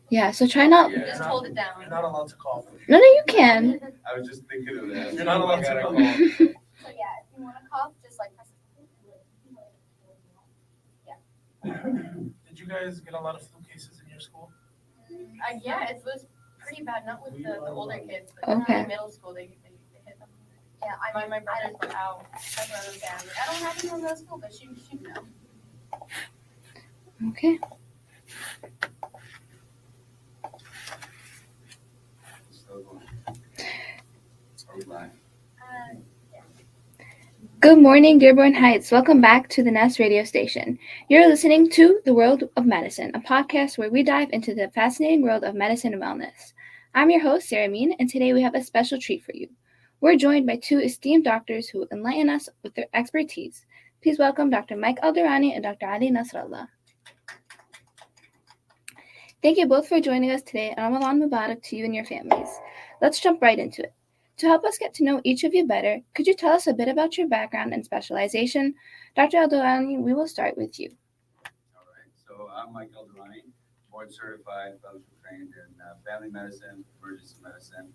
Yeah, so try not. Yeah. Just hold it down. You're not allowed to cough. No, you can. I was just thinking of that. You're not allowed to I gotta cough. call. So yeah, if you want to cough, just like press it. Did you guys get a lot of flu cases in your school? Yeah, it was pretty bad. Not with the older kids, but Okay. in middle school they hit them. Yeah, my brothers were out. My brother's family. I don't have anyone in middle school, but she know. Okay. Still going. Are we live? Good morning, Dearborn Heights. Welcome back to the Nest radio station. You're listening to The World of Medicine, a podcast where we dive into the fascinating world of medicine and wellness. I'm your host, Sarah Mean, and today we have a special treat for you. We're joined by two esteemed doctors who will enlighten us with their expertise. Please welcome Dr. Mike Aldirani and Dr. Ali Nasrallah. Thank you both for joining us today, and Ramadan Mubarak to you and your families. Let's jump right into it. To help us get to know each of you better, could you tell us a bit about your background and specialization? Dr. Aldirani, we will start with you. All right. So I'm Mike Aldirani, board certified, fellowship trained in family medicine, emergency medicine.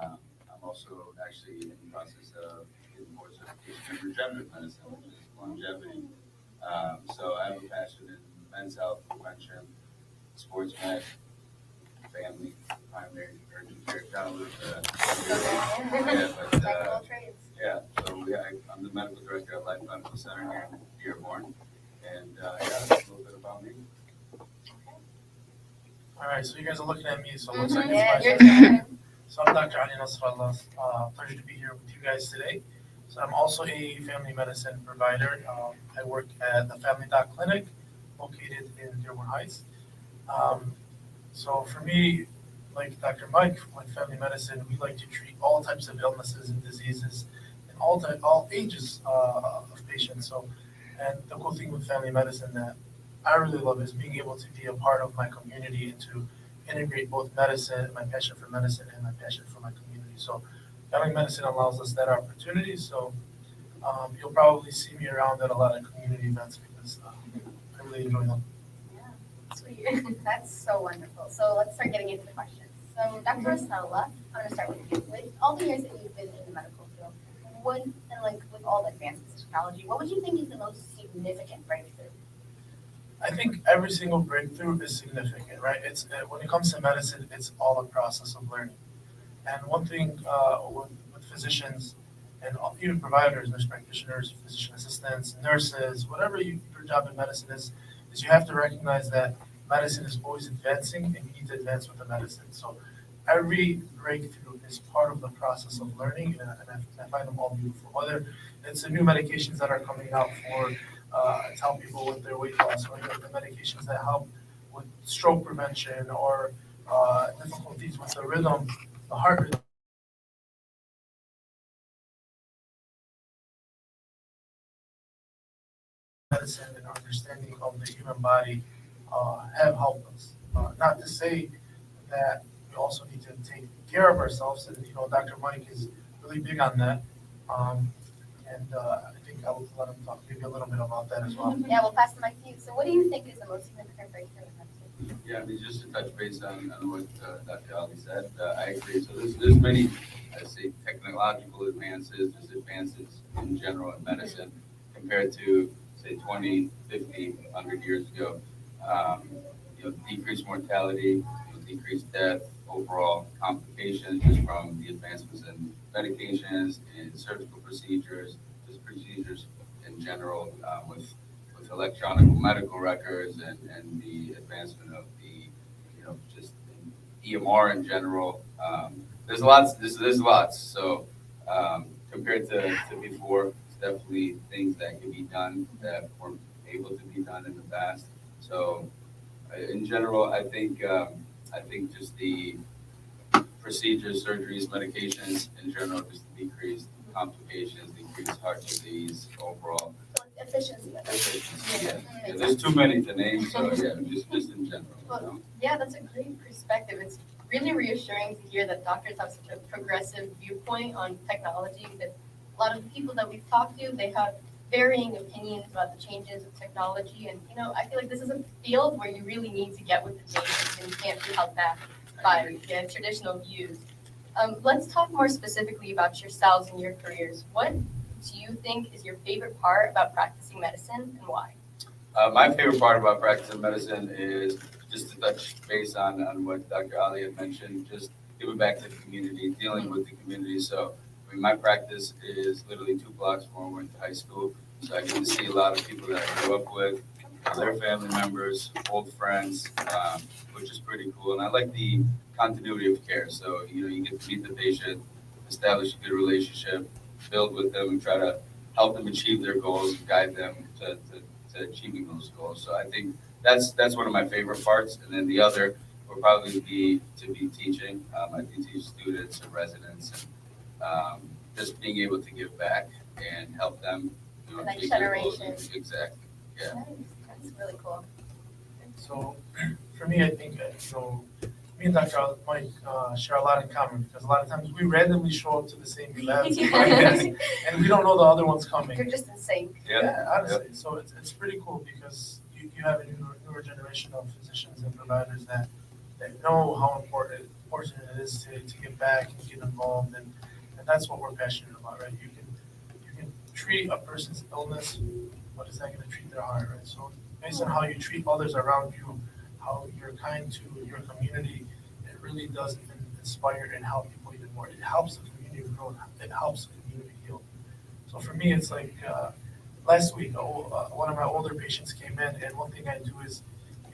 I'm also actually in the process of getting board certification in regenerative medicine, which is longevity. So I have a passion in men's health, prevention, sports med, family, primary, urgent care, kind of I'm the medical director at Life Medical Center here in Dearborn, and that's a little bit about me. All right, so you guys are looking at me, so it looks like it's Yeah, my you're turn. fine. So I'm Dr. Ali Nasrallah. Pleasure to be here with you guys today. So I'm also a family medicine provider. I work at the Family Doc Clinic located in Dearborn Heights. So for me, like Dr. Mike, with family medicine, we like to treat all types of illnesses and diseases in all ages of patients. So, and the cool thing with family medicine that I really love is being able to be a part of my community and to integrate both medicine, my passion for medicine, and my passion for my community. So, family medicine allows us that opportunity. So, you'll probably see me around at a lot of community events because I really enjoy them. Sweet. That's so wonderful. So let's start getting into the questions. So Dr. Nasrallah, I'm going to start with you. With all the years that you've been in the medical field, with all the advances in technology, what would you think is the most significant breakthrough? I think every single breakthrough is significant, right? It's when it comes to medicine, it's all a process of learning. And one thing with physicians and even providers, nurse practitioners, physician assistants, nurses, whatever your job in medicine is you have to recognize that medicine is always advancing and you need to advance with the medicine. So every breakthrough is part of the process of learning, and I find them all beautiful. Whether it's the new medications that are coming out for to help people with their weight loss, or the medications that help with stroke prevention, or difficulties with the rhythm, the heart rhythm. Medicine and understanding of the human body have helped us. Not to say that we also need to take care of ourselves, and Dr. Mike is really big on that. I think I'll let him talk maybe a little bit about that as well. Yeah, we'll pass the mic to you. So what do you think is the most significant breakthrough in medicine? Yeah, I mean, just to touch base on what Dr. Ali said, I agree. So there's many, I say, technological advances, there's advances in general in medicine compared to, say, 20, 50, 100 years ago. Decreased mortality, decreased death, overall complications just from the advancements in medications and surgical procedures, just procedures in general with electronic medical records and the advancement of the, just EMR in general. There's lots. There's lots. So compared to before, it's definitely things that can be done that weren't able to be done in the past. So in general, I think just the procedures, surgeries, medications in general just decreased complications, decreased heart disease overall. So efficiency. Yeah. There's too many to name, so yeah, just in general. Well, yeah, that's a great perspective. It's really reassuring to hear that doctors have such a progressive viewpoint on technology. That a lot of the people that we've talked to, they have varying opinions about the changes of technology. And, I feel like this is a field where you really need to get with the changes and you can't be held back by traditional views. Let's talk more specifically about yourselves and your careers. What do you think is your favorite part about practicing medicine and why? My favorite part about practicing medicine is just to touch base on what Dr. Ali had mentioned, just giving back to the community, dealing with the community. So, I mean, my practice is literally 2 blocks from where I went to high school. So I get to see a lot of people that I grew up with, their family members, old friends, which is pretty cool. And I like the continuity of care. So, you get to meet the patient, establish a good relationship, build with them, and try to help them achieve their goals and guide them to achieving those goals. So I think that's one of my favorite parts. And then the other would probably be to be teaching. I do teach students and residents, and just being able to give back and help them. The next achieve their goals. generation. Exactly. Yeah. Nice. That's really cool. So for me, I think, me and Dr. Mike share a lot in common because a lot of times we randomly show up to the same events and we don't know the other one's coming. You're just in sync. Yeah, honestly. So it's pretty cool because you have a newer generation of physicians and providers that know how important it is to get back and get involved, and that's what we're passionate about, right? You can treat a person's illness, but is that going to treat their heart, right? So based on how you treat others around you, how you're kind to your community, it really does inspire and help people even more. It helps the community grow. It helps the community heal. So for me, it's like last week, one of my older patients came in, and one thing I do is,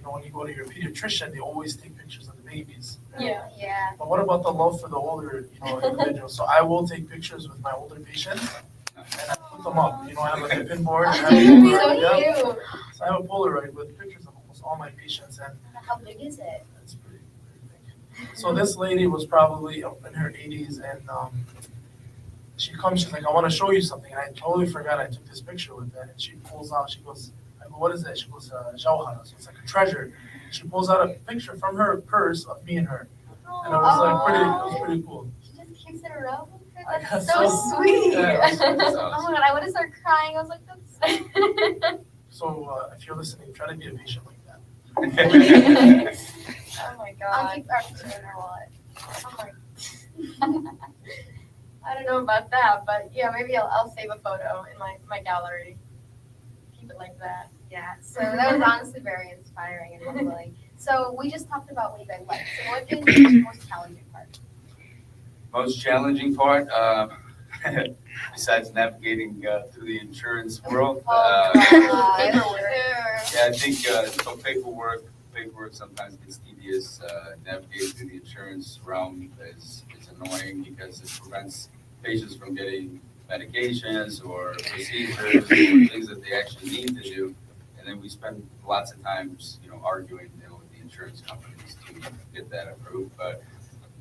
when you go to your pediatrician, they always take pictures of the babies. Yeah. But what about the love for the older, individuals? So I will take pictures with my older patients, and I put them up. I have like a pin board. And I have a Polaroid, So yeah. cute. So I have a Polaroid with pictures of almost all my patients, and How big is it? it's pretty big. So this lady was probably up in her 80s, and she comes, she's like, I want to show you something. And I totally forgot I took this picture with her. And she pulls out, she goes, I go, what is that? She goes, Jawhara. So it's like a treasure. She pulls out a picture from her purse of me and her. And it was pretty cool. She just kicks it around. I That's guess so so. sweet. Yeah, that's awesome. Oh my god, I would have started crying. I was like, that's. So if you're listening, try to be a patient like that. Oh my god. I'll keep practicing in her wallet. Oh my. I don't know about that, but yeah, maybe I'll save a photo in my gallery. Keep it like that. Yeah. So that was honestly very inspiring and humbling. So we just talked about what you guys like. So what is the most challenging part? Most challenging part, besides navigating through the insurance world, Paperwork. yeah, I think so paperwork sometimes gets tedious. Navigating through the insurance realm is annoying because it prevents patients from getting medications or procedures or things that they actually need to do. And then we spend lots of times, arguing with the insurance companies to get that approved. But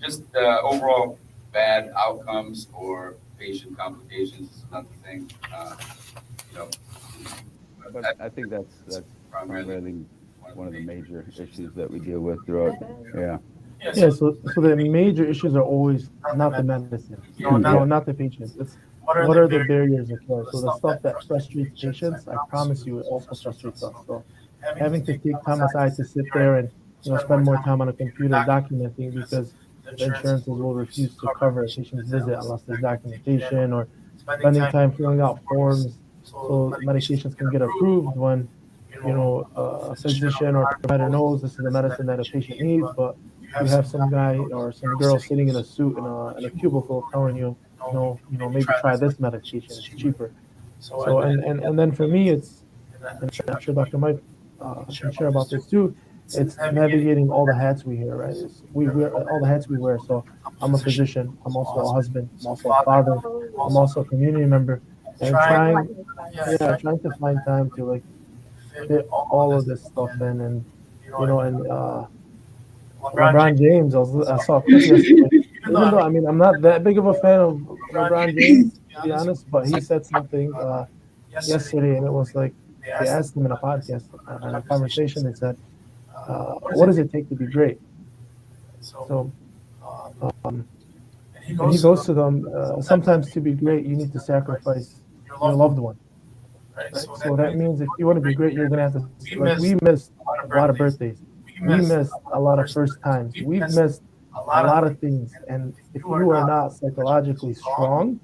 just overall bad outcomes or patient complications is another thing. But I think that's primarily one of the major issues that we deal with throughout. Yeah. Yeah, so the major issues are always not the medicine, not the patients. It's what are the barriers of care. So the stuff that frustrates patients, I promise you, it also frustrates us. So having to take time aside to sit there and spend more time on a computer documenting because the insurances will refuse to cover a patient's visit unless there's documentation, or spending time filling out forms so medications can get approved when a physician or provider knows this is the medicine that a patient needs, but you have some guy or some girl sitting in a suit in a cubicle telling you, maybe try this medication, it's cheaper. So and then for me, it's, and I'm sure Dr. Mike can share about this too, it's navigating all the hats we wear, right? We wear all the hats we wear. So I'm a physician, I'm also a husband, I'm also a father, I'm also a community member, and trying to find time to fit all of this stuff in, and LeBron James, I saw a clip yesterday. Even though I'm not that big of a fan of LeBron James, to be honest, but he said something yesterday, and it was like they asked him in a podcast, in a conversation. They said, "What does it take to be great?" So, and he goes to them. Sometimes to be great, you need to sacrifice your loved one. right? right? So So that that means means if you want to be great, you're gonna have to we like we missed missed a lot of a lot of birthdays. birthdays. We We missed missed a lot a of lot of first first times. times. We We've missed missed a a lot of lot of things. things. And And if if you are you are not not psychologically psychologically strong strong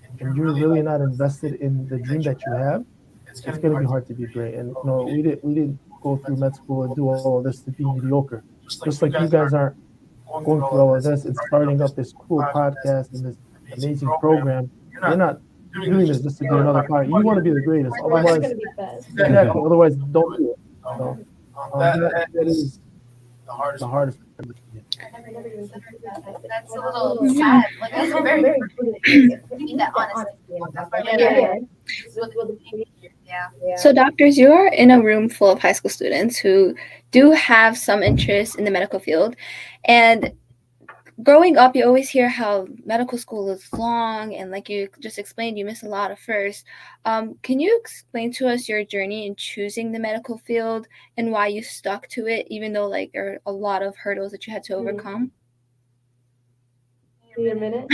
and you're and you're really really not not invested invested in the in the dream dream that you that you have, have, it's it's gonna be gonna be hard to hard be to be great. great. And You know, we didn't go go through through med med school school and and do do all all of of this this to to be be mediocre. mediocre. Just like Just you like you guys aren't guys aren't going going through through all all of of this this and and starting starting up up this this cool cool podcast podcast and and this this amazing amazing program. program. You're You're not not doing this doing this just to just to be be another another part. part. You You want to want be to be the the greatest. greatest. Otherwise, Otherwise, exactly. exactly. Otherwise, Do don't it. do it. You know, That that is is the hardest the part. hardest part. I never even considered that. That's a little Yeah. sad. Like that's a very important thing. You need that honesty. That's why we're here. This is what we need here. Yeah. So, doctors, you are in a room full of high school students who do have some interest in the medical field. And growing up, you always hear how medical school is long, and like you just explained, you miss a lot of first. Can you explain to us your journey in choosing the medical field and why you stuck to it, even though like there are a lot of hurdles that you had to overcome? Your minute.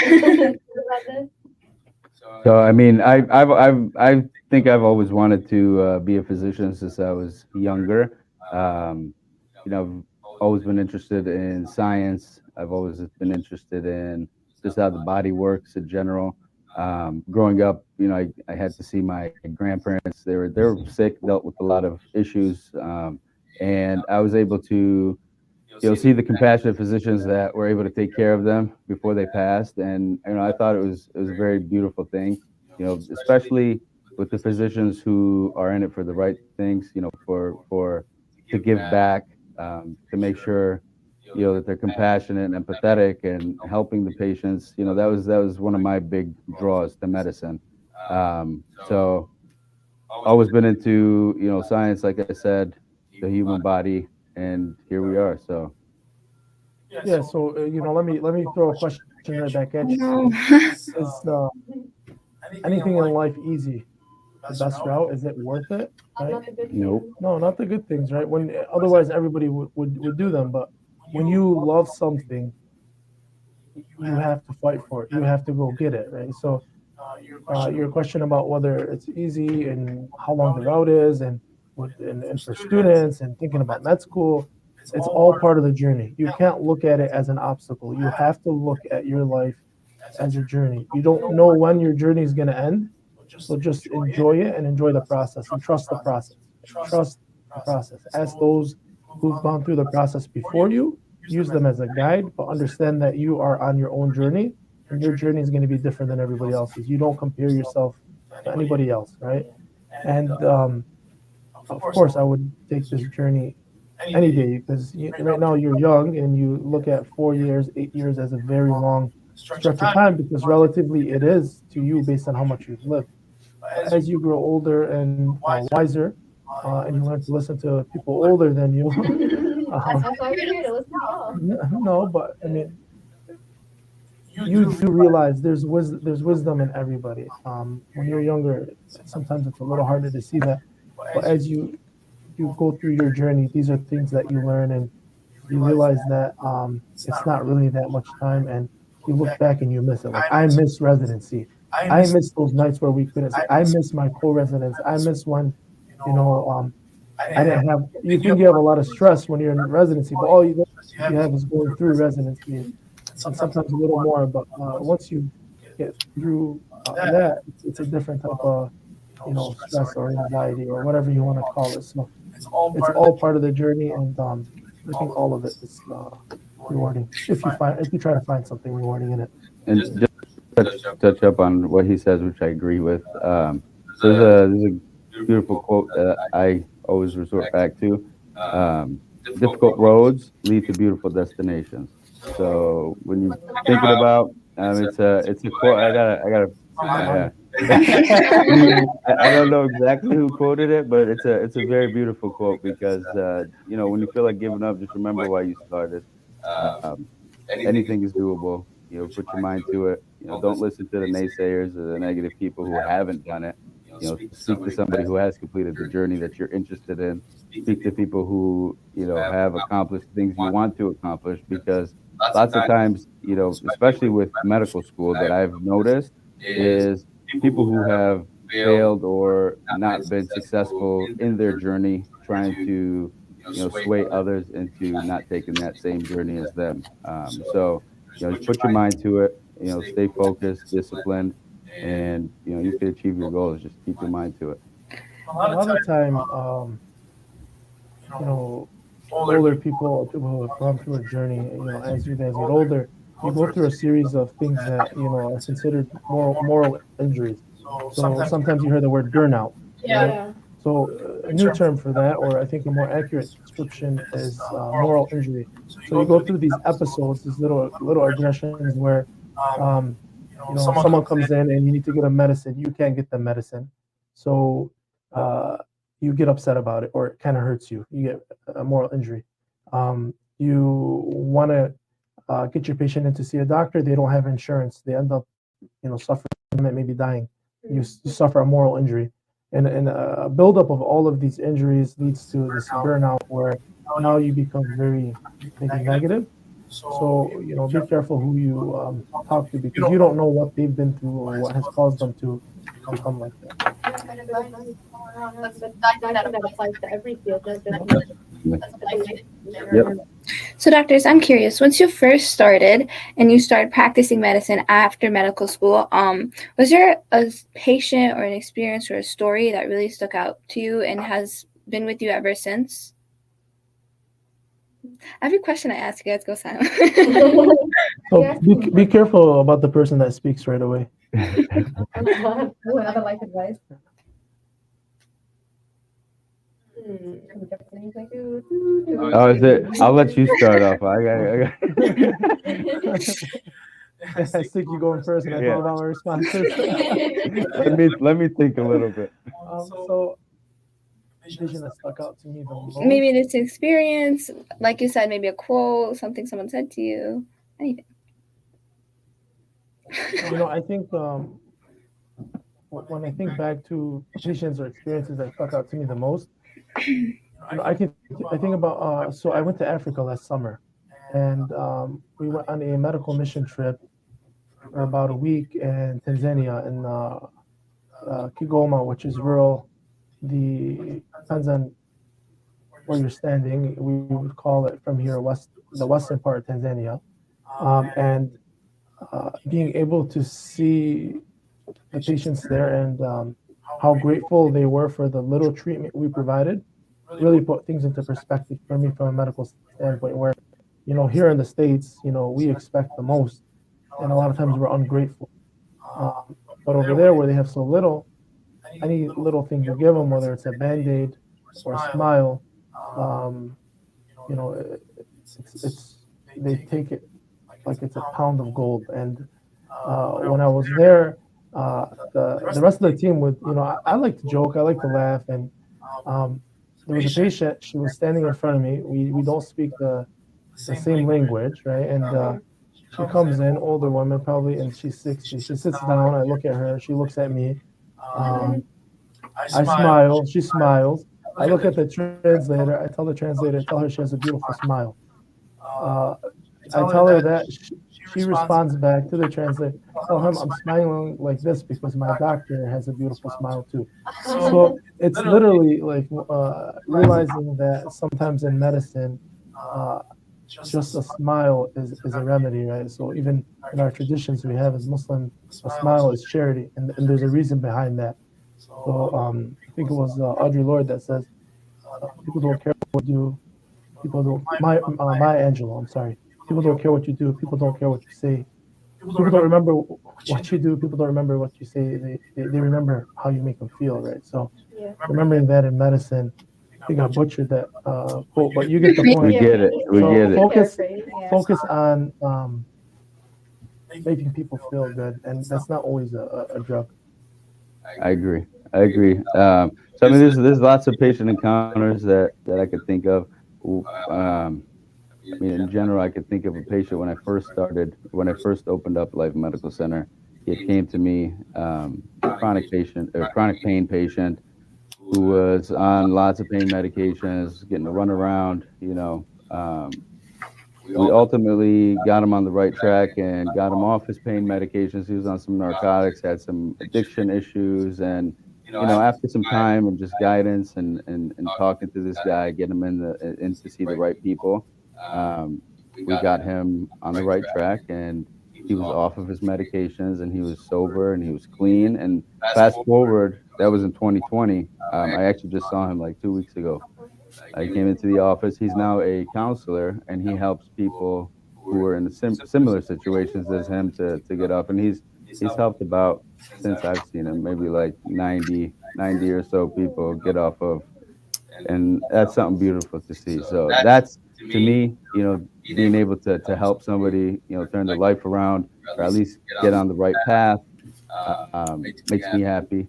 So I mean, I think I've always wanted to be a physician since I was younger. Um, I've always been interested in science. I've always been interested in just how the body works in general. Growing up, I had to see my grandparents. They were sick, dealt with a lot of issues, and I was able to see the compassionate physicians that were able to take care of them before they passed, and I thought it was a very beautiful thing, especially with the physicians who are in it for the right things, for to give back, to make sure that they're compassionate and empathetic and helping the patients. That was one of my big draws to medicine. So always been into science, like I said, the human body, and here we are. So Yeah. Yeah. So So let me throw a question right back at Oh you. no. Is anything in anything in life life easy? the The best best route? route? Is it worth it? Right? Not the good nope. thing. No, not the good things, right? When otherwise everybody would do them, but when you love something, you have to fight for it. You have to go get it, right? So Your question your question about whether it's easy and how long the route is, and for and for students students and thinking about med school, it's it's all all part of part of the journey. You can't look at it as an obstacle. You have to look at your life as as a a journey. journey. You You don't don't know know when when your journey is going to end, just so just enjoy it enjoy it and enjoy the process and trust trust the the process. process. Trust Trust the process. Ask those who've gone through the process before you, use them as a guide, but understand that you are on your own journey, and your journey is going to be different than everybody else's. You don't compare yourself to anybody else, right? and And of of course I course, I would would take this journey any any day day because right now right now you're young and you look at 4 years, 8 years as a very long stretch of stretch of time time because relatively it is to you based on how much you've lived. as But you as you grow older and wiser wiser, and and you learn to listen to people older than you, That's um, why we're here to listen to y'all. no, but I mean, you you do do realize there's wisdom in everybody. When you're younger, sometimes it's a little harder to see that, but as as you go through your journey, these are things that you learn, and you you realize realize that it's not really that much time, and you look back back and you miss it. Like I I miss miss residency. I I miss miss those nights where we couldn't say. I I miss miss my co-residents. I miss when, you know I I didn't have didn't have. you You think you think have you have a lot of stress when you're in residency, but all you you have have is going through residency, and and sometimes sometimes a little more. But once you get through that that, it's a different type of stress stress or anxiety or whatever you want to call it. So it's all it's part of the all part of the journey, and I think all of it is rewarding if you try to find something rewarding in it. And And just just touch up on what he says, which I agree with. there's There's a beautiful beautiful quote quote that that I always goes resort back to. back to. Um, Um, difficult Difficult roads roads lead to beautiful destinations. So So when you're What's the thinking thinking quote? about about, it's a it's a quote. quote. I gotta, Aldirani. yeah. I don't know exactly who quoted it, but it's a very beautiful quote because when you feel like giving up, just remember why you started. um, Um, anything is Anything is doable. put your Put your mind mind to it. to it. Don't Don't listen listen to to the the naysayers naysayers or the negative who people who haven't. haven't done it. Speak to Speak somebody to who somebody has who has the completed the journey. journey that you're interested in. Speak to Speak to people people who who have have accomplished accomplished things you want want to accomplish, because because lots of lots of times, times, especially especially with with medical medical school, school, that that I've I've noticed noticed is is people people who who have have failed or not been successful in their journey, trying to sway others into not taking that same journey as them. So just put your mind to it. Stay focused, disciplined, and you can achieve your goals. Just keep your mind to it. A A lot of lot of time, time, you you know, know, older older people, people, people who have gone through a journey, as you guys get older, you go through a series of things that, are considered moral injuries. so So sometimes you sometimes hear you hear the word burnout, right? Yeah. So a new term for that, or I think a more accurate description is is moral moral injury. injury. So you So you go go through through these these episodes, episodes, these little aggressions where, um, um, someone someone comes comes in, in and you need to get a medicine, you can't get the medicine, so uh, you get upset about it, or it kind of hurts you. You get a moral injury. You want to get your patient in to see a doctor. They don't have insurance. They end up, suffering from it, maybe dying. You suffer a moral injury, and a buildup of all of these injuries leads to this burnout where now now you you become very maybe negative. negative. So So, be be careful careful who you talk talk to to, because you because you don't don't know know what they've been through or what has what has caused them caused them to to become become like like that. That's good advice. Oh, wow, that's, But I think I that think that applies to applies to every every field, field, not not just just Yep. medicine. that's applies to in Yep. general. So, doctors, I'm curious. Once you first started and you started practicing medicine after medical school, was there a patient or an experience or a story that really stuck out to you and has been with you ever since? Every question I ask, you guys go silent. So Yes. be careful about the person that speaks right away. Another life advice. Oh, is it? I'll let you start off. I think you going first, and I think Yeah. about my responses. Let me think a little bit. So the vision that stuck out to me the most. Maybe it's an experience, like you said, maybe a quote, something someone said to you, anything. I think when I think back to patients or experiences that stuck out to me the most, I think about so I went to Africa last summer, and we went on a medical mission trip for about a week in Tanzania in Kigoma, which is rural. The depends on where you're standing. We would call it from here the western part of Tanzania, and being able to see the patients there and how grateful they were for the little treatment we provided really put things into perspective for me from a medical standpoint. Where here in the states, we expect the most, and a lot of times we're ungrateful. But over there, where they have so little, any little thing you give them, whether it's a band-aid or a smile, um, it's they take it like it's a pound of gold. And when I was there, the rest of the team would, I like to joke, I like to laugh, and um, there was a patient. She was standing in front of me. We don't speak the same language, right? And she comes in, older woman probably, and she's 60. She sits down. I look at her. She looks at me. Um, I I smile, smile. She smiles. I look at the translator. I tell the translator, tell her she has a beautiful smile. Uh, I I tell her tell her that that she responds back to the translator. Tell him I'm smiling like this because my doctor has a beautiful smile too. So it's literally like realizing that sometimes in medicine, uh, just a smile is a remedy, right? So even in our traditions we have as Muslim, a smile is charity, and there's a reason behind that. So I think it was Audre Lorde that says, people don't care what you do. People don't. Maya Angelou. I'm sorry. People don't care what you do. People don't care what you say. People don't remember what you do. People don't remember what you say. They remember how you make them feel, right? So Yeah. remembering that in medicine, I think I butchered that quote, but you get the point. We get it. We So get it. focus on making people feel good, and that's not always a drug. I agree. I agree. So I mean, there's lots of patient encounters that I could think of. I mean, in general, I could think of a patient when I first opened up Life Medical Center. It came to me, chronic pain patient who was on lots of pain medications, getting to run around, we ultimately got him on the right track and got him off his pain medications. He was on some narcotics, had some addiction issues, and after some time and just guidance and talking to this guy, get him in to see the right people, um, we got him on the right track, and he was off of his medications, and he was sober, and he was clean. And fast forward, that was in 2020. I actually just saw him like 2 weeks ago. He came into the office. He's now a counselor, and he helps people who are in the similar situations as him to get up. And he's helped about, since I've seen him, maybe like 90 or so people get off of, and that's something beautiful to see. So that's, to me, being able to help somebody, turn their life around, or at least get on the right path, makes me happy.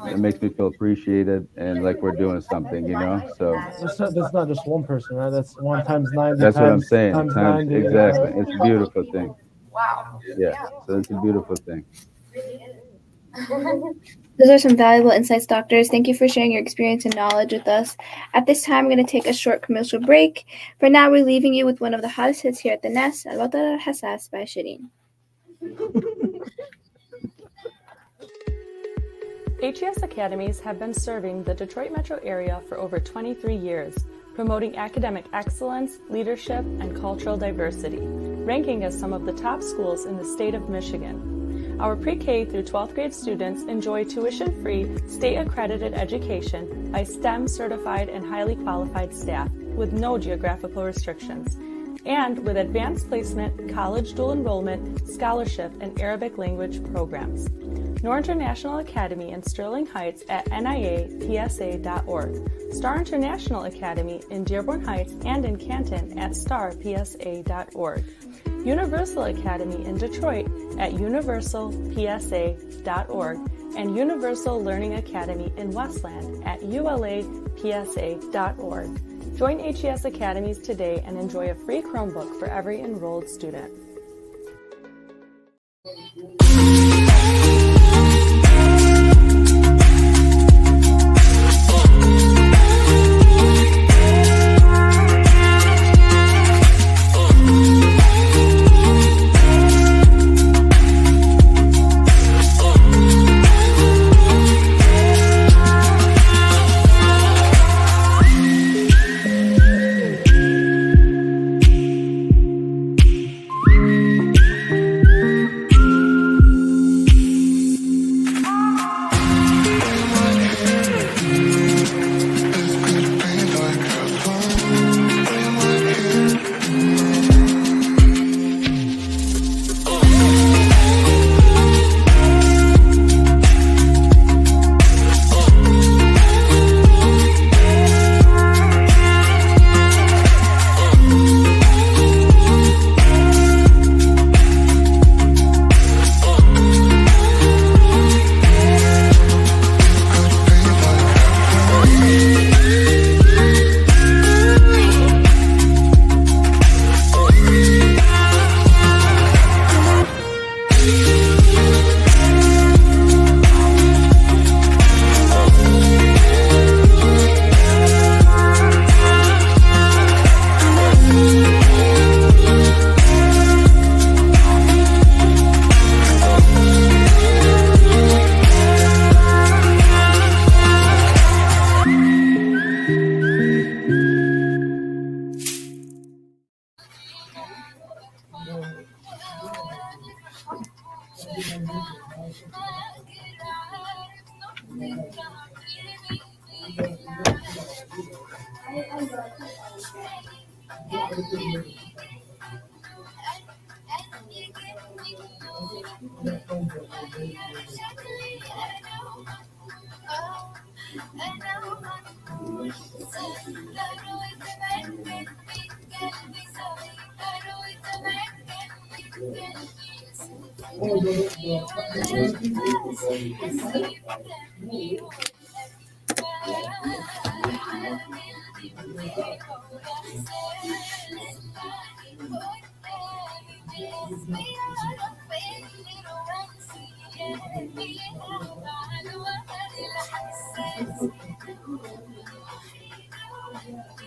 It makes me feel appreciated and like we're doing something. So That's not just one person, right? That's one times 90 that's what I'm times saying. times Times 90. exactly. It's a beautiful thing. Wow. Yeah. So it's a beautiful thing. Those are some valuable insights, doctors. Thank you for sharing your experience and knowledge with us. At this time, we're going to take a short commercial break. For now, we're leaving you with one of the hottest hits here at the Nest, Al-Watan al-Hassas by Shireen. HES Academies have been serving the Detroit metro area for over 23 years, promoting academic excellence, leadership, and cultural diversity, ranking as some of the top schools in the state of Michigan. Our pre-K through 12th grade students enjoy tuition-free, state-accredited education by STEM-certified and highly qualified staff with no geographical restrictions, and with advanced placement, college dual enrollment, scholarship, and Arabic language programs. Noor International Academy in Sterling Heights at niapsa.org, Star International Academy in Dearborn Heights and in Canton at starpsa.org, Universal Academy in Detroit at universalpsa.org, and Universal Learning Academy in Westland at ulapsa.org. Join HES Academies today and enjoy a free Chromebook for every enrolled student.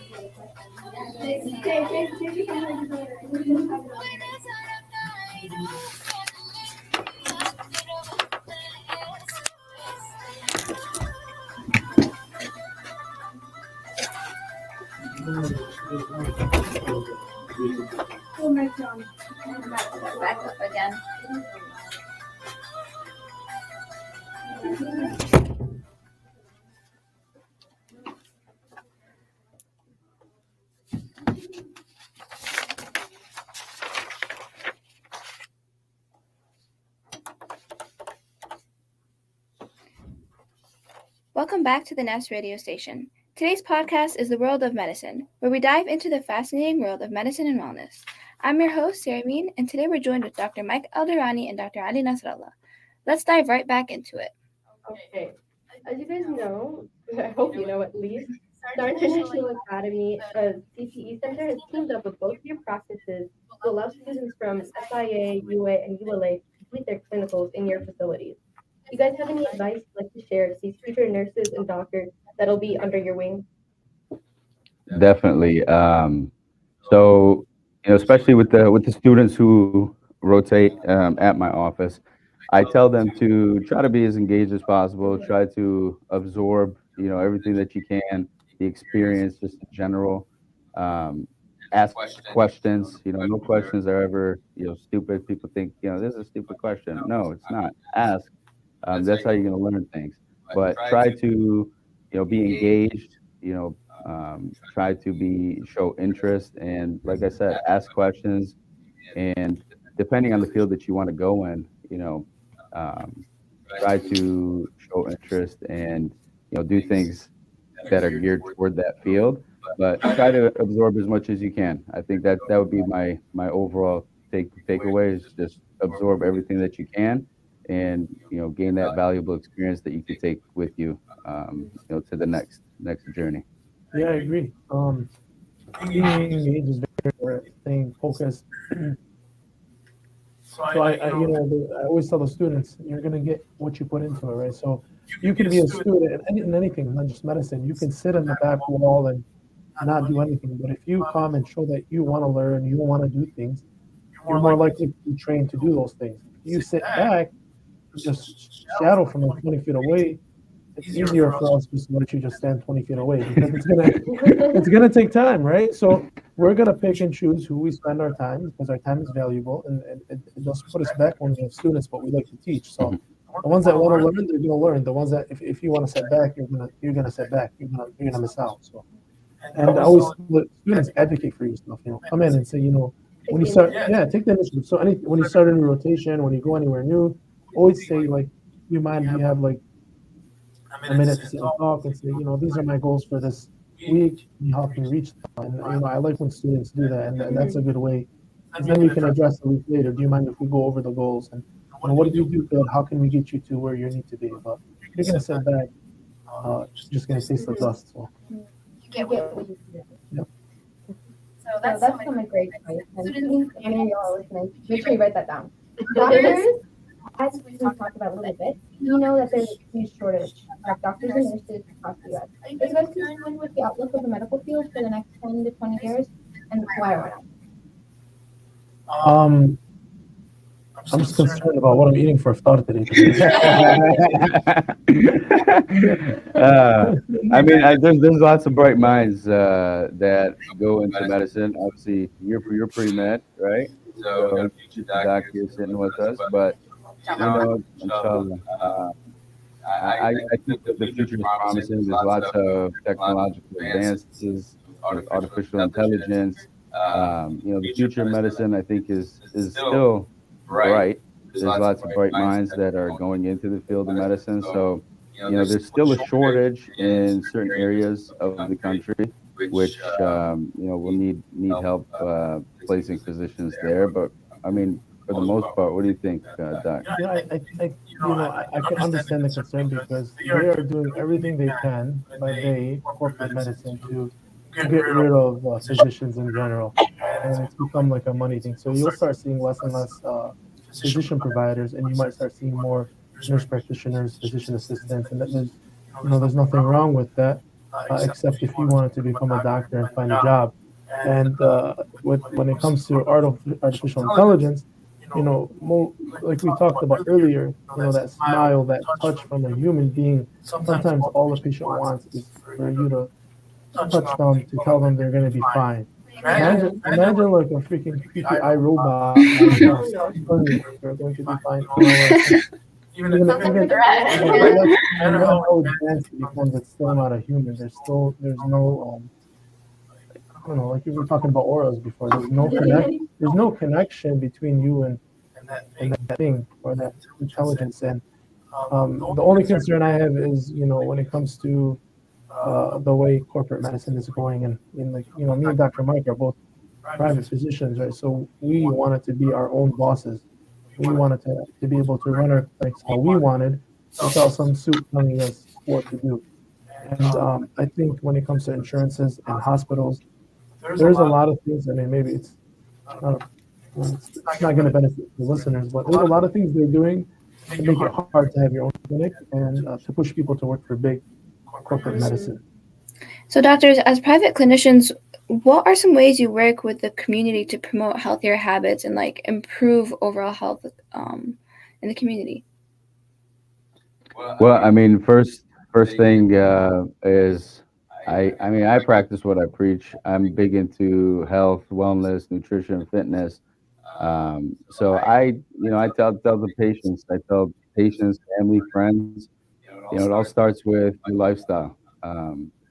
Oh my God. Back up again. Welcome back to the Nest radio station. Today's podcast is The World of Medicine, where we dive into the fascinating world of medicine and wellness. I'm your host, Sarah Mean, and today we're joined with Dr. Mike Aldirani and Dr. Ali Nasrallah. Let's dive right back into it. Okay. As you guys know, I hope you know at least, Star International Academy, a CPE center, has teamed up with both of your practices to allow students from SIA, UA, and ULA to complete their clinicals in your facilities. You guys have any advice you'd like to share to these future nurses and doctors that'll be under your wing? Definitely. So, especially with the students who rotate at my office, I tell them to try to be as engaged as possible. Try to absorb, everything that you can, the experience, just in general. Um, Ask questions. No questions are ever, stupid. People think, this is a stupid question. No, it's not. Ask. That's how you're going to learn things. But try to, be engaged. Try to show interest, and like I said, ask questions. And depending on the field that you want to go in, um, try to show interest and do things that are geared toward that field. But try to absorb as much as you can. I think that would be my overall takeaway is just absorb everything that you can, and gain that valuable experience that you can take with you, to the next journey. Yeah, I agree. Being engaged is very important. Staying focused. So I always tell the students, you're gonna get what you put into it, right? So you can be a student in anything, not just medicine. You can sit in the back wall and not do anything, but if you come and show that you want to learn, you want to do things, you're more likely to be trained to do those things. If you sit back, just shadow from like 20 feet away, it's easier for us just to let you just stand 20 feet away because it's gonna take time, right? So we're gonna pick and choose who we spend our time because our time is valuable, and it does put us back when we have students, but we like to teach. So the ones that want to learn, they're gonna learn. The ones that if you want to sit back, you're gonna sit back. You're gonna miss out. So and I always let students advocate for yourself. Come in and say, when you start, take the initiative. So when you start a new rotation, when you go anywhere new, always say like, you mind if you have like a minute to sit and talk and say, these are my goals for this week. Can you help me reach them? And I like when students do that, and that's a good way. And then we can address the week later. Do you mind if we go over the goals and what did you do good? How can we get you to where you need to be? But if you're gonna sit back, it's just gonna taste the dust. So. You get what you do. Yep. So that's some great advice. And students, I know you all listening, make sure you write that down. Doctors, as we talked about a little bit, we know that there's a huge shortage of doctors and nurses across the U.S. Are you guys concerned with the outlook of the medical field for the next 10 to 20 years, and why or why not? I'm just concerned about what I'm eating for iftar today. There's lots of bright minds that go into medicine. Obviously, you're pre-med, right? So future doc here sitting with us, but inshallah, I think that the future is promising. There's lots of technological advances, artificial intelligence. The future of medicine, I think, is still bright. There's lots of bright minds that are going into the field of medicine. So, there's still a shortage in certain areas of the country, which will need help placing physicians there. But for the most part, what do you think, Doc? Yeah, I can understand the concern because they are doing everything they can by corporate medicine to get rid of physicians in general, and it's become like a money thing. So you'll start seeing less and less physician providers, and you might start seeing more nurse practitioners, physician assistants, and there's nothing wrong with that. except if you wanted to become a doctor and find a job. And when it comes to artificial intelligence, like we talked about earlier, that smile, that touch from a human being, sometimes all the patient wants is for you to touch them to tell them they're going to be fine. Imagine like a freaking creepy eye robot telling you you're going to be fine. No matter how advanced it becomes, it's still not a human. There's no I don't know, like we were talking about auras before. There's no connection between you and that thing or that intelligence. And the only concern I have is, when it comes to the way corporate medicine is going, and me and Dr. Mike are both private physicians, right? So we wanted to be our own bosses. We wanted to be able to run our clinics how we wanted without some suit telling us what to do. And I think when it comes to insurances and hospitals, there's a lot of things. I mean, maybe it's not going to benefit the listeners, but there's a lot of things they're doing to make it hard to have your own clinic and to push people to work for big corporate medicine. So, doctors, as private clinicians, what are some ways you work with the community to promote healthier habits and improve overall health in the community? Well, I mean, first thing is I practice what I preach. I'm big into health, wellness, nutrition, fitness. So I tell the patients, family, friends, it all starts with your lifestyle.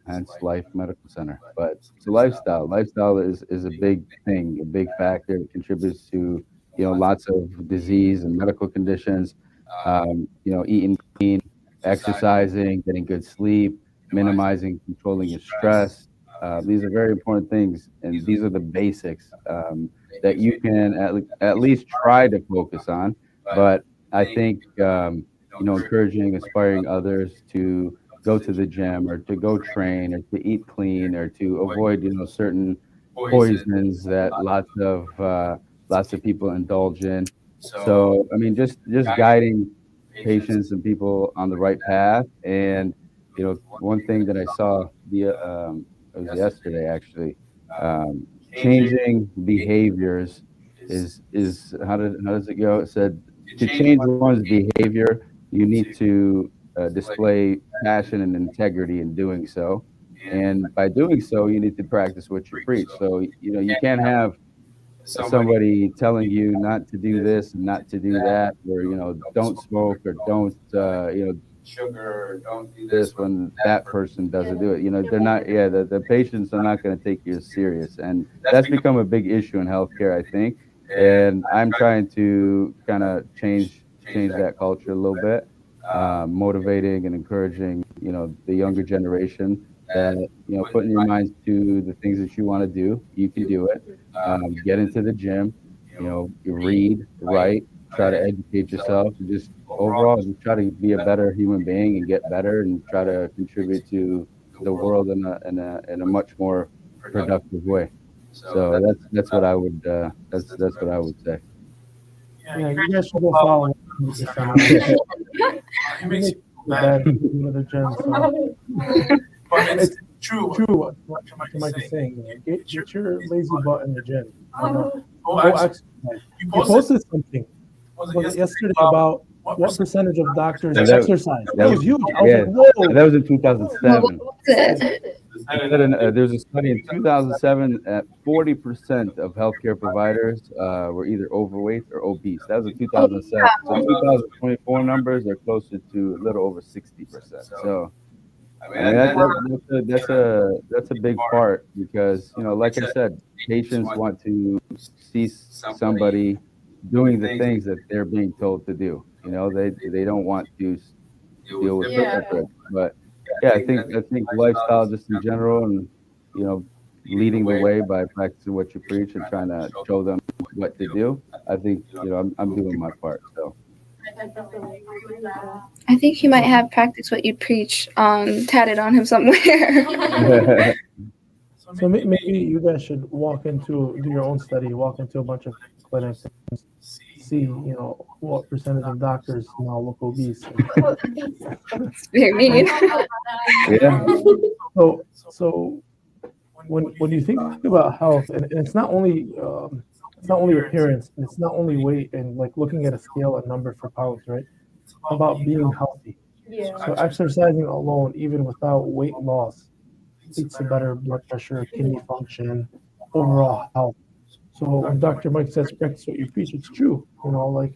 Hence Life Medical Center. But it's a lifestyle. Lifestyle is a big thing, a big factor. It contributes to, lots of disease and medical conditions. Eating clean, exercising, getting good sleep, minimizing, controlling your stress. These are very important things, and these are the basics that you can at least try to focus on. But I think encouraging, aspiring others to go to the gym or to go train or to eat clean or to avoid certain poisons that lots of people indulge in. So I mean, just guiding patients and people on the right path. And one thing that I saw it was yesterday actually, changing behaviors is how does it go? It said to change one's behavior, you need to display passion and integrity in doing so. And by doing so, you need to practice what you preach. So, you can't have somebody telling you not to do this and not to do that, or, don't smoke or don't, sugar, or don't do this when that person doesn't do it. They're not, the patients are not going to take you as serious. And that's become a big issue in healthcare, I think. And I'm trying to kind of change that culture a little bit. Motivating and encouraging, the younger generation that, putting your minds to the things that you want to do, you can do it. Get into the gym, you read, write, try to educate yourself, and just overall, just try to be a better human being and get better and try to contribute to the world in a much more productive way. So that's what I would that's what I would say. Yeah, you guys should go follow the gym. So it's true what Mike is saying. Get your lazy butt in the gym. Go exercise. You posted something. Was it yesterday about what percentage of doctors exercise? That was huge. I was like, whoa. That was in 2007. There's a study in 2007 that 40% of healthcare providers were either overweight or obese. That was in 2007. So 2024 numbers are closer to a little over 60%. So I mean, that's a big part because, like I said, patients want to see somebody doing the things that they're being told to do. They don't want to deal with hypocrites. But yeah, I think lifestyle just in general, and leading the way by practicing what you preach and trying to show them what to do. I think I'm doing my part. So I think he might have practiced what you preach tatted on him somewhere. So maybe you guys should do your own study, walk into a bunch of clinics, see, what percentage of doctors now look obese. And Oh, that's It's very mean. Yeah. so when you think about health, and it's not only appearance, and it's not only weight, and like looking at a scale, a number for pounds, right? It's about being healthy. yeah. So exercising alone, even without weight loss, leads to better blood pressure, kidney function, overall health. So when Dr. Mike says practice what you preach, it's true. Like,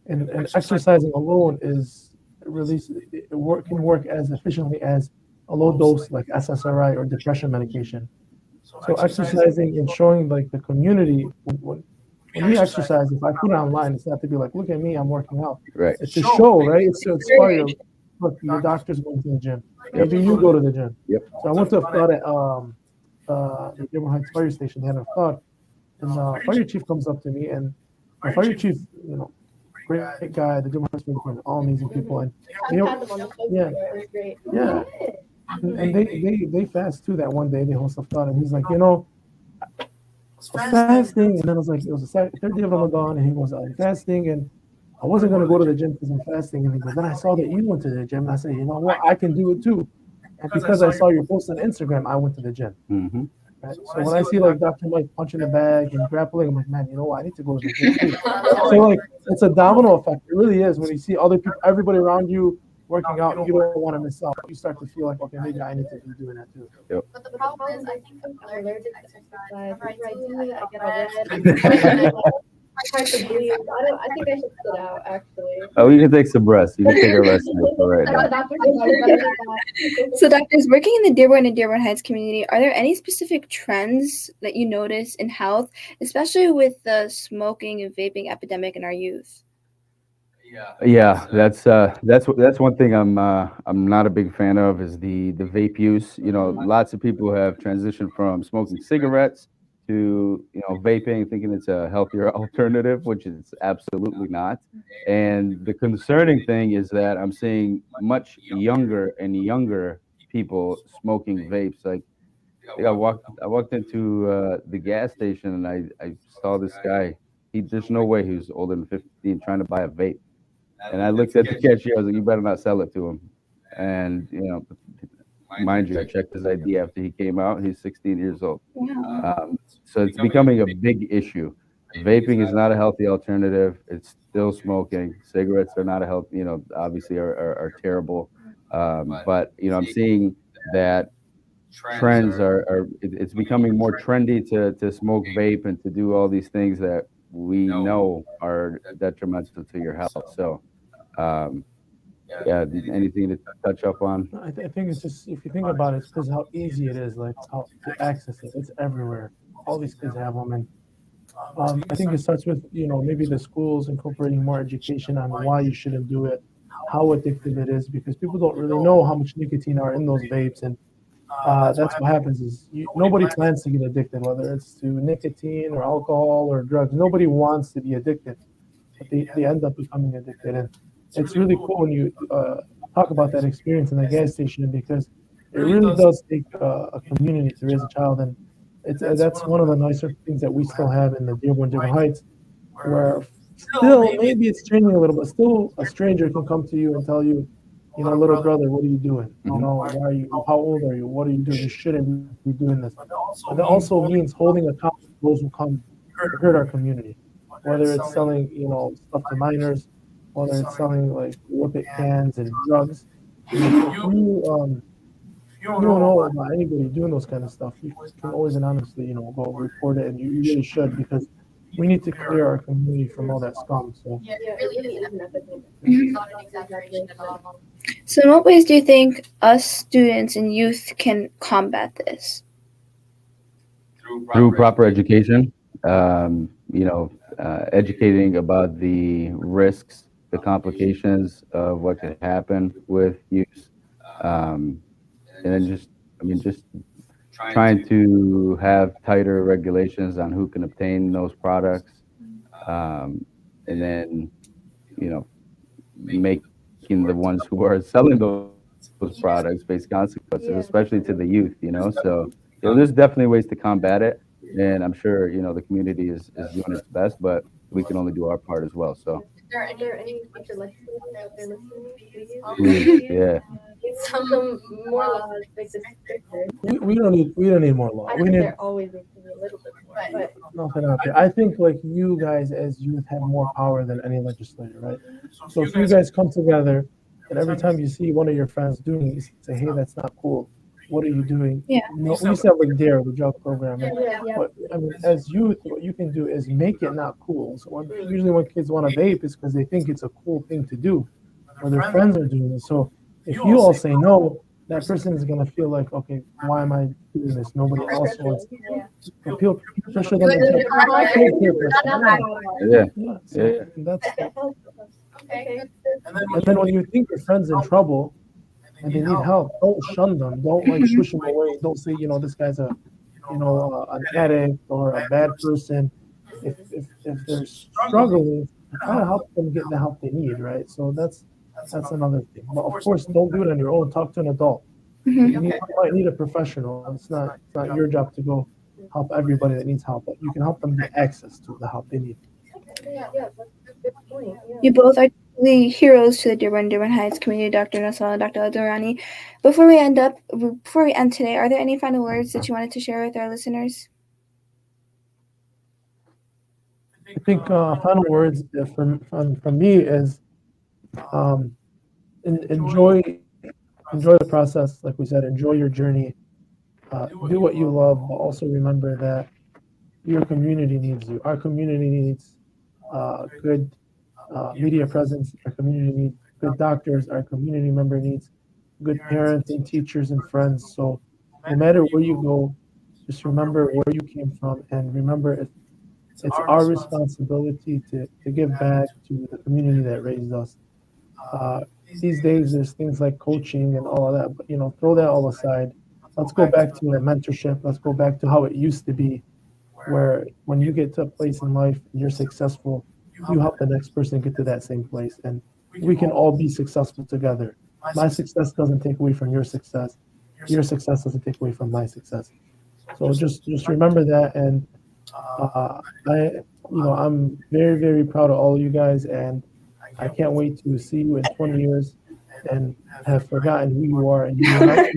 and exercising alone is release can work as efficiently as a low dose like SSRI or depression medication. So exercising and showing like the community when we exercise, if I put it online, it's not to be like, look at me, I'm working out. Right. It's to show, right? It's to inspire. Look, your doctor's going to the gym. Maybe you go to the gym. Yep. So I went to a flood at the Dearborn Heights fire station. They had a flood, and the fire chief comes up to me, and the fire chief, great guy. The Dearborn Heights fire department, all amazing people, and I've had them on the show yeah. before. It was great. Yeah. And they fast too that one day. They host a flood, and he's like, fasting, and then I was like, it was the third day of Ramadan, and he goes, I'm fasting, and I wasn't gonna go to the gym because I'm fasting, and he goes, then I saw that you went to the gym, and I said, you know what, I can do it too, and because I saw your post on Instagram, I went to the gym. Hmm. Right? So when I see like Dr. Mike punching the bag and grappling, I'm like, man, I need to go to the gym too. So like, it's a domino effect. It really is. When you see other people, everybody around you working out, you don't want to miss out. You start to feel like, okay, maybe I need to be doing that too. But the problem is, I think I'm I'm allergic to exercise. Whenever I Whenever I do do it, I it, get I all get red. all red. I hard to breathe. I think I should sit out actually. Oh, you can take some rest. You can take a rest break for right now. The doctor said I was better than that. So, doctors, working in the Dearborn and Dearborn Heights community, are there any specific trends that you notice in health, especially with the smoking and vaping epidemic in our youth? Yeah, that's one thing I'm not a big fan of is the vape use. Lots of people have transitioned from smoking cigarettes to vaping, thinking it's a healthier alternative, which it's absolutely not. And the concerning thing is that I'm seeing much younger and younger people smoking vapes. Like I walked into the gas station and I saw this guy. There's no way he was older than 15 trying to buy a vape. And I looked at the cashier. I was like, "You better not sell it to him." And mind you, I checked his ID after he came out. He's 16 years old. Wow. So it's becoming a big issue. Vaping is not a healthy alternative. It's still smoking. Cigarettes are not a health. Obviously are terrible. But I'm seeing that trends it's becoming more trendy to smoke vape and to do all these things that we know are detrimental to your health. So, yeah, anything to touch up on? I think it's just, if you think about it, it's because how easy it is, like how to access it. It's everywhere. All these kids have them, and I think it starts with maybe the schools incorporating more education on why you shouldn't do it, how addictive it is, because people don't really know how much nicotine are in those vapes, and that's what happens is nobody plans to get addicted, whether it's to nicotine or alcohol or drugs. Nobody wants to be addicted, but they end up becoming addicted. And it's really cool when you talk about that experience in the gas station, because it really does take a community to raise a child. And that's one of the nicer things that we still have in the Dearborn Heights, where still maybe it's changing a little, but still a stranger can come to you and tell you, little brother, what are you doing? Why are you? How old are you? What are you doing? You shouldn't be doing this. But that also means holding accountable those who come to hurt our community, whether it's selling, stuff to minors, whether it's selling like whippet cans and drugs. If you don't know about anybody doing those kind of stuff, you can always anonymously, go report it, and you really should, because we need to clear our community from all that scum. So. Yeah, Yeah, it really is an epidemic. It's not an exaggeration at all. So, in what ways do you think us students and youth can combat this? Through proper education, educating about the risks, the complications of what could happen with use, and then just trying to have tighter regulations on who can obtain those products, and then making the ones who are selling those products face consequences, especially to the youth. So there's definitely ways to combat it, and I'm sure the community is doing its best, but we can only do our part as well. So Are there any future legislators out there listening? please, yeah, Need some more laws make this stricter. We don't need more law. I We think need there always needs to be a little bit more, but nothing out there. I think like you guys as youth have more power than any legislator, right? So if you guys come together and every time you see one of your friends doing it, you say, "Hey, that's not cool. What are you doing?" Yeah. No, we used to have like Dare, the drug program, right? yeah. But I mean, as youth, what you can do is make it not cool. So usually when kids want to vape, it's because they think it's a cool thing to do, or their friends are doing it. So if you all say no, that person is gonna feel like, okay, why am I doing this? Nobody else wants. Yeah. So people pressure them into peer pressure. yeah, Yeah, so yeah. that's Okay. and then when you think your friend's in trouble and they need help, don't shun them. Don't like push them away. Don't say, this guy's an addict or a bad person. If they're struggling, try to help them get the help they need, right? So that's another thing. But of course, don't do it on your own. Talk to an adult. Mhm. You might need a professional. It's not your job to go help everybody that needs help, but you can help them get access to the help they need. Yeah, that's a good point. Yeah. You both are the heroes to the Dearborn Heights community, Dr. Nasrallah and Dr. Aldirani. Before we end today, are there any final words that you wanted to share with our listeners? I think final words from me is enjoy the process. Like we said, enjoy your journey. Do what you love, but also remember that your community needs you. Our community needs good media presence. Our community needs good doctors. Our community member needs good parents and teachers and friends. So no matter where you go, just remember where you came from and remember it's our responsibility to give back to the community that raised us. These days, there's things like coaching and all of that, but throw that all aside. Let's go back to a mentorship. Let's go back to how it used to be, where when you get to a place in life and you're successful, you help the next person get to that same place, and we can all be successful together. My success doesn't take away from your success. Your success doesn't take away from my success. So just remember that, and I'm very, very proud of all of you guys, and I can't wait to see you in 20 years and have forgotten who you are, and you remind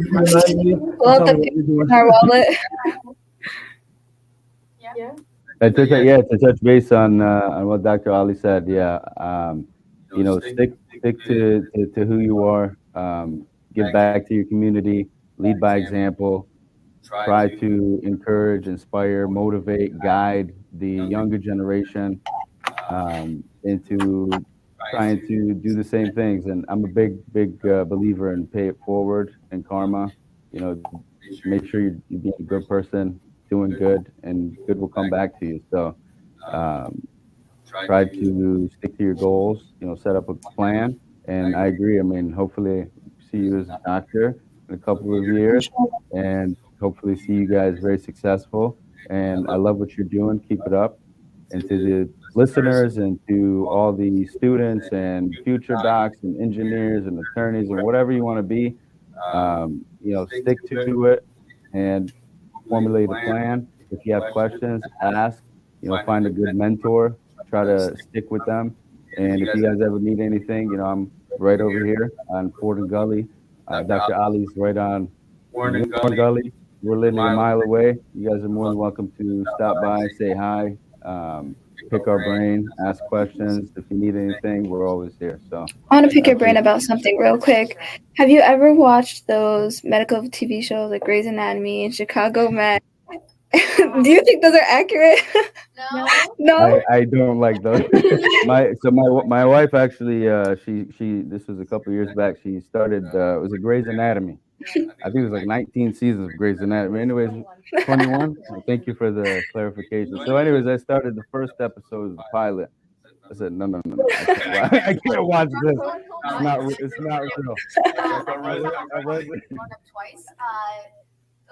me and We'll have tell to me what you're doing. in our wallet. Yeah. To touch base on what Dr. Ali said, yeah, stick to who you are, give back to your community, lead by example, try to encourage, inspire, motivate, guide the younger generation into trying to do the same things. And I'm a big believer in pay it forward and karma. Make sure you're being a good person, doing good, and good will come back to you. So um, try to stick to your goals. Set up a plan. And I agree. I mean, hopefully, see you as a doctor in a couple of years, and hopefully see you guys very successful. And I love what you're doing. Keep it up. And to the listeners and to all the students and future docs and engineers and attorneys and whatever you want to be, stick to it and formulate a plan. If you have questions, ask. Find a good mentor. Try to stick with them. And if you guys ever need anything, I'm right over here on Ford and Gully. Dr. Ali's right on Warren Gully. We're literally a mile away. You guys are more than welcome to stop by, say hi, pick our brain, ask questions. If you need anything, we're always here. So I want to pick your brain about something real quick. Have you ever watched those medical TV shows like Grey's Anatomy and Chicago Med? Do you think those are accurate? No. No? I don't like those. My wife actually she this was a couple years back. She started it was a Grey's Anatomy. I think it was like 19 seasons of Grey's Anatomy. Anyways, 21. Thank you for the clarification. So, anyways, I started the first episode of the pilot. I said, no, I can't watch this. It's not real. I wasn't. Twice.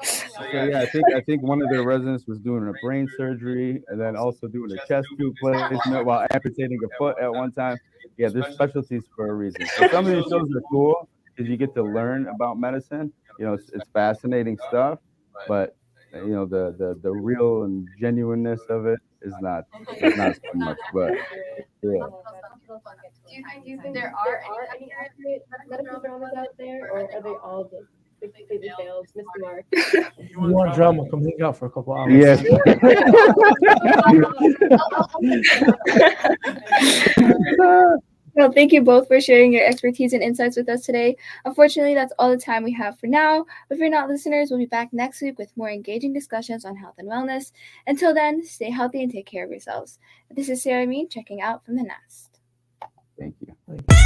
So yeah, I think one of their residents was doing a brain surgery and then also doing a chest tube placement while amputating a foot at one time. Yeah, there's specialties for a reason. So some of these shows are cool because you get to learn about medicine. It's fascinating stuff, but the real and genuineness of it, is not so much. But yeah. Do you think there are any accurate medical dramas out there, or are they all just completely failed, missed the mark? You want drama? Come hang out for a couple hours. Yes. Well, thank you both for sharing your expertise and insights with us today. Unfortunately, that's all the time we have for now. But if you're not listeners, we'll be back next week with more engaging discussions on health and wellness. Until then, stay healthy and take care of yourselves. This is Sarah Mean checking out from the Nest. Thank you. Thank you.